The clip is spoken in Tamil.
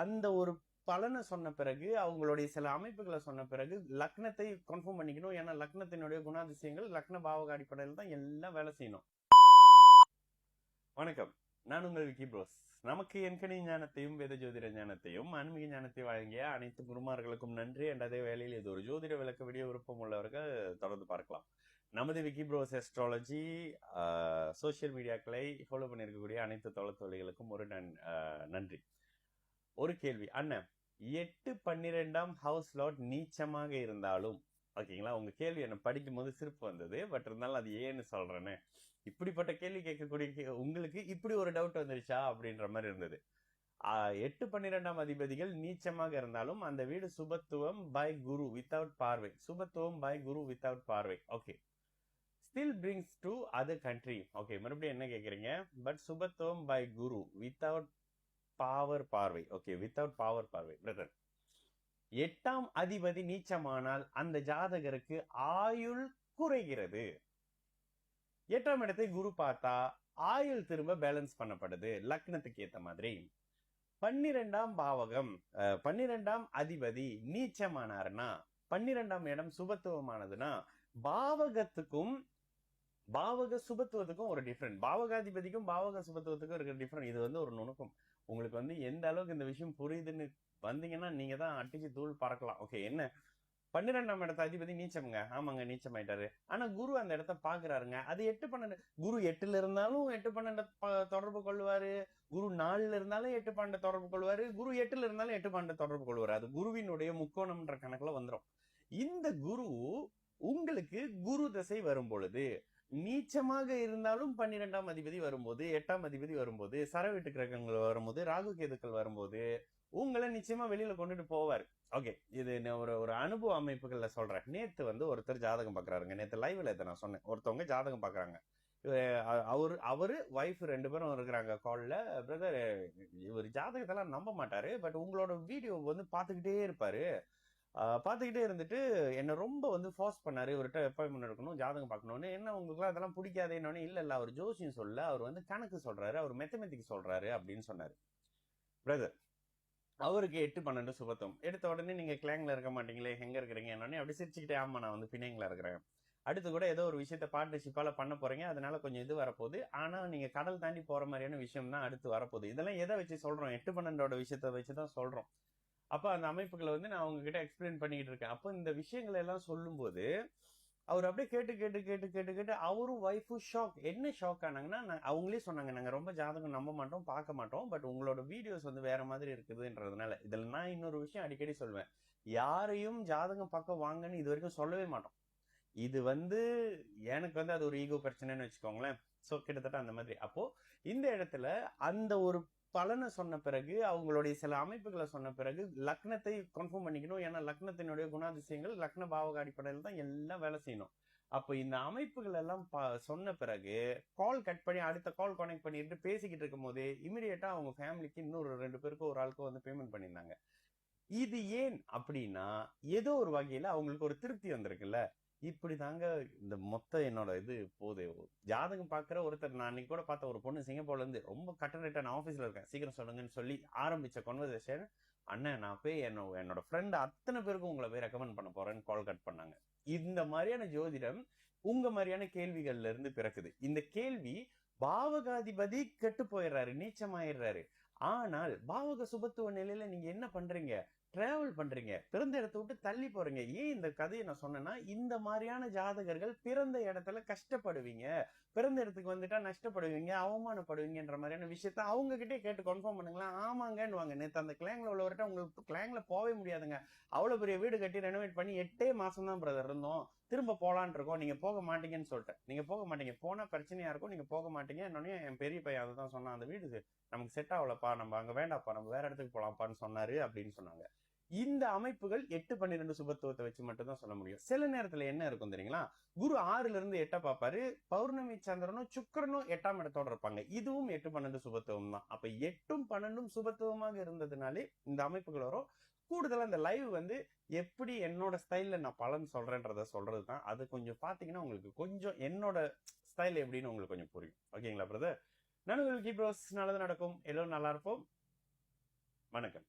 அந்த ஒரு பலனை சொன்ன பிறகு அவங்களுடைய சில அமைப்புகளை சொன்ன பிறகு லக்னத்தை கன்ஃபார்ம் பண்ணிக்கணும். ஏன்னா லக்னத்தினுடைய குணாதிசயங்கள் லக்ன பாவக அடிப்படையில் தான் எல்லாம் வேலை செய்யணும். வணக்கம், நான் உங்கள் விக்கி ப்ரோஸ். நமக்கு என்கணி ஞானத்தையும் வேத ஜோதிட ஞானத்தையும் ஆன்மீக ஞானத்தையும் வழங்கிய அனைத்து குருமார்களுக்கும் நன்றி. என்ற அதே வேளையில் இது ஒரு ஜோதிட விளக்க வீடியோ விருப்பம் உள்ளவர்கள் தொடர்ந்து பார்க்கலாம். நமது விக்கி ப்ரோஸ் அஸ்ட்ராலஜி சோசியல் மீடியாக்களை ஃபாலோ பண்ணியிருக்கக்கூடிய அனைத்து தோழர்களுக்கும் ஒரு நன்றி. ஒரு கேள்வி, அண்ணன் 8-12 ஹவுஸ் லாட் நீச்சமாக இருந்தாலும், ஓகேங்களா, உங்க கேள்வி என்ன படிக்கும் போது சிரிப்பு வந்தது. பட் இருந்தாலும் அது ஏன்னு சொல்றேன்னு, இப்படிப்பட்ட கேள்வி கேட்கக்கூடிய உங்களுக்கு இப்படி ஒரு டவுட் வந்துருச்சா அப்படின்ற மாதிரி இருந்தது. 8-12 அதிபதிகள் நீச்சமாக இருந்தாலும் அந்த வீடு சுபத்துவம் பை குரு வித்தவுட் பார்வை, சுபத்துவம் பை குரு வித்தவுட் பார்வை, okay, still brings to other country. Okay, மறுபடியும் என்ன கேக்குறீங்க? பட் சுபத்துவம் பை குரு வித்தவுட் பாவர் பார்வை, ஓகே, வித்தவுட் பாவர் பார்வை. பிரதர், 8ஆம் அதிபதி நீச்சமானால் அந்த ஜாதகருக்கு ஆயுள் குறைகிறது. 8ஆம் இடத்தை குரு பார்த்தா ஆயுள் திரும்ப பேலன்ஸ் பண்ணப்படுது லக்னத்துக்கு ஏத்த மாதிரி. 12ஆம் பாவகம் 12ஆம் அதிபதி நீச்சமானார்னா 12ஆம் இடம் சுபத்துவமானதுன்னா பாவகத்துக்கும் பாவக சுபத்துவத்துக்கும் ஒரு டிஃபரெண்ட், பாவகாதிபதிக்கும் பாவக சுபத்துவத்துக்கும் இருக்கிற டிஃபரெண்ட். இது ஒரு நுணுக்கம். உங்களுக்கு எந்த அளவுக்கு இந்த விஷயம் புரியுதுன்னு வந்தீங்கன்னா நீங்க தான் அட்டிச்சு தூள் பறக்கலாம். ஓகே, என்ன 12ஆம் இடத்த அதிபதி நீச்சம்ங்க, ஆமாங்க நீச்சம் ஆயிட்டாரு. ஆனா குரு அந்த இடத்த பாக்குறாருங்க. அது 8-12, குரு 8ல இருந்தாலும் 8-12 தொடர்பு கொள்வாரு, குரு 4ல இருந்தாலும் 8-12 தொடர்பு கொள்வாரு, குரு 8ல இருந்தாலும் 8-12 தொடர்பு கொள்வாரு. அது குருவினுடைய முக்கோணம்ன்ற கணக்குல வந்துடும். இந்த குரு உங்களுக்கு குரு தசை வரும் பொழுது, நீச்சமாக இருந்தாலும் 12ஆம் அதிபதி வரும்போது, 8ஆம் அதிபதி வரும்போது, சரவீட்டு கிரகங்கள் வரும்போது, ராகு கேதுக்கள் வரும்போது உங்களை நிச்சயமா வெளியில கொண்டுட்டு போவாரு. ஓகே, இது ஒரு அனுபவ அமைப்புகள்ல சொல்றேன். நேத்து ஒருத்தர் ஜாதகம் பாக்குறாருங்க. நேத்து லைவ்ல இதை நான் சொன்னேன். ஒருத்தவங்க ஜாதகம் பாக்குறாங்க. அவரு வைஃப் 2 பேரும் இருக்கிறாங்க கால்ல. பிரதர், இவர் ஜாதகத்தெல்லாம் நம்ப மாட்டாரு, பட் உங்களோட வீடியோ பாத்துக்கிட்டே இருப்பாரு. பார்த்துக்கிட்டே இருந்துட்டு என்ன ரொம்ப ஃபோர்ஸ் பண்ணாரு. இவர்கிட்ட அப்பாயின்மெண்ட் எடுக்கணும், ஜாதகம் பார்க்கணும்னு. என்ன உங்களுக்கு அதெல்லாம் பிடிக்காதேன்னு, இல்ல அவர் ஜோசியம் சொல்ல, அவர் கணக்கு சொல்றாரு, அவர் மேத்தமெட்டிக்ஸ் சொல்றாரு அப்படின்னு சொன்னாரு. பிரதர், அவருக்கு 8-12 சுபத்துவம். எடுத்த உடனே நீங்க கிளாங்ல இருக்க மாட்டீங்களே, எங்க இருக்கிறீங்க என்னன்னு அப்படி சிரிச்சுக்கிட்டே, ஆமா நான் பிணைங்களா இருக்கிறேன், அடுத்து கூட ஏதோ ஒரு விஷயத்த பார்ட்னர்ஷிப்பால பண்ண போறீங்க, அதனால கொஞ்சம் இது வரப்போகுது, ஆனா நீங்க கடல் தாண்டி போற மாதிரியான விஷயம் தான் அடுத்து வரப்போகுது. இதெல்லாம் எதை வச்சு சொல்றோம்? 8-12 விஷயத்த வச்சுதான் சொல்றோம். அப்ப அந்த அமைப்புகளை நான் அவங்க கிட்ட எக்ஸ்பிளைன் பண்ணிக்கிட்டு இருக்கேன். அப்ப இந்த விஷயங்களை எல்லாம் சொல்லும் போது அவர் அப்படியே கேட்டு கேட்டு கேட்டு கேட்டு கேட்டு அவரும் ஒய்ஃபும் ஷாக். என்ன ஷாக் ஆனாங்கன்னா, அவங்களே சொன்னாங்க, நாங்க ரொம்ப ஜாதகம் நம்ப மாட்டோம், பார்க்க மாட்டோம், பட் உங்களோட வீடியோஸ் வேற மாதிரி இருக்குதுன்றதுனால. இதுல நான் இன்னொரு விஷயம் அடிக்கடி சொல்வேன், யாரையும் ஜாதகம் பார்க்க வாங்கன்னு இது வரைக்கும் சொல்லவே மாட்டோம். இது எனக்கு அது ஒரு ஈகோ பிரச்சனைன்னு வச்சுக்கோங்களேன். சோ கிட்டத்தட்ட அந்த மாதிரி. அப்போ இந்த இடத்துல அந்த ஒரு பலனை சொன்ன பிறகு அவங்களுடைய சில அமைப்புகளை சொன்ன பிறகு லக்னத்தை கன்ஃபார்ம் பண்ணிக்கணும். ஏன்னா லக்னத்தினுடைய குணாதிசயங்கள் லக்ன பாவக அடிப்படையில் தான் எல்லாம் வேலை செய்யணும். அப்ப இந்த அமைப்புகள் எல்லாம் சொன்ன பிறகு கால் கட் பண்ணி அடுத்த கால் கனெக்ட் பண்ணிட்டு பேசிக்கிட்டு இருக்கும் போதே இமிடியேட்டா அவங்க ஃபேமிலிக்கு இன்னொரு 2 பேருக்கும் ஒரு ஆளுக்கு பேமெண்ட் பண்ணியிருந்தாங்க. இது ஏன் அப்படின்னா, ஏதோ ஒரு வகையில அவங்களுக்கு ஒரு திருப்தி வந்திருக்குல்ல. இப்படிதாங்க இந்த மொத்த என்னோட இது போகுது. ஜாதகம் பாக்குற ஒருத்தர், நான் அன்னைக்கு கூட பார்த்த ஒரு பொண்ணு சிங்கப்பூர்ல இருந்து ரொம்ப கட்டண ஆபீஸ்ல இருக்கேன், சீக்கிரம் சொல்லுங்கன்னு சொல்லி ஆரம்பிச்ச கான்வர்சேஷன், அண்ணன் நான் போய் என்னோட ஃப்ரெண்ட் அத்தனை பேருக்கும் உங்களை போய் ரெக்கமெண்ட் பண்ண போறேன்னு கால் கட் பண்ணாங்க. இந்த மாதிரியான ஜோதிடம் உங்க மாதிரியான கேள்விகள்ல இருந்து பிறக்குது. இந்த கேள்வி பாவகாதிபதி கெட்டு போயிடுறாரு, நீச்சமாயிடுறாரு. ஆனால் பாவக சுபத்துவ நிலையில நீங்க என்ன பண்றீங்க? டிராவல் பண்றீங்க, பிறந்த இடத்தை விட்டு தள்ளி போறீங்க. ஏன் இந்த கதையை நான் சொன்னேன்னா, இந்த மாதிரியான ஜாதகர்கள் பிறந்த இடத்துல கஷ்டப்படுவீங்க, பிறந்த இடத்துக்கு வந்துட்டா நஷ்டப்படுவீங்க, அவமானப்படுவீங்கன்ற மாதிரியான விஷயத்த அவங்க கிட்டே கேட்டு கன்ஃபார்ம் பண்ணுங்களா. ஆமாங்கன்னு வாங்க. நேற்று அந்த கிளாங்ல உள்ளவர்கிட்ட, உங்களுக்கு கிளாங்ல போவே முடியாதுங்க, அவ்வளவு பெரிய வீடு கட்டி ரெனோவேட் பண்ணி 8 மாசம் தான் பிரதர் இருந்தோம், திரும்ப போலான் இருக்கோம், நீங்க போக மாட்டீங்கன்னு சொல்லிட்டேன். நீங்க போக மாட்டீங்க, போனா பிரச்சனையா இருக்கும், நீங்க போக மாட்டீங்க. என்னன்னே என் பெரிய பையன் அதை தான் சொன்னான், அந்த வீடு நமக்கு செட் ஆகலப்பா, நம்ம அங்க வேண்டாப்பா, நம்ம வேற இடத்துக்கு போலாம்ப்பான்னு சொன்னாரு அப்படின்னு சொன்னாங்க. இந்த அமைப்புகள் 8-12 சுபத்துவத்தை வச்சு மட்டும் தான் சொல்ல முடியும். சில நேரத்துல என்ன இருக்கும் தெரியுங்களா, குரு 6ல இருந்து 8 பார்ப்பாரு, பௌர்ணமி சந்திரனும் சுக்கிரனும் 8ஆம் இடத்தோட இருப்பாங்க. இதுவும் 8-12 சுபத்துவம் தான். அப்ப 8ம் 12ம் சுபத்துவமாக இருந்ததுனாலே இந்த அமைப்புகள் வரும். கூடுதலா இந்த லைவ் எப்படி என்னோட ஸ்டைல்ல நான் பலன் சொல்றேன்றத சொல்றதுதான். அது கொஞ்சம் பாத்தீங்கன்னா உங்களுக்கு கொஞ்சம் என்னோட ஸ்டைல் எப்படின்னு உங்களுக்கு கொஞ்சம் புரியும். ஓகேங்களா பிரதர்? நான் உங்களுக்கு நல்லது நடக்கும், எல்லோரும் நல்லா இருப்போம். வணக்கம்.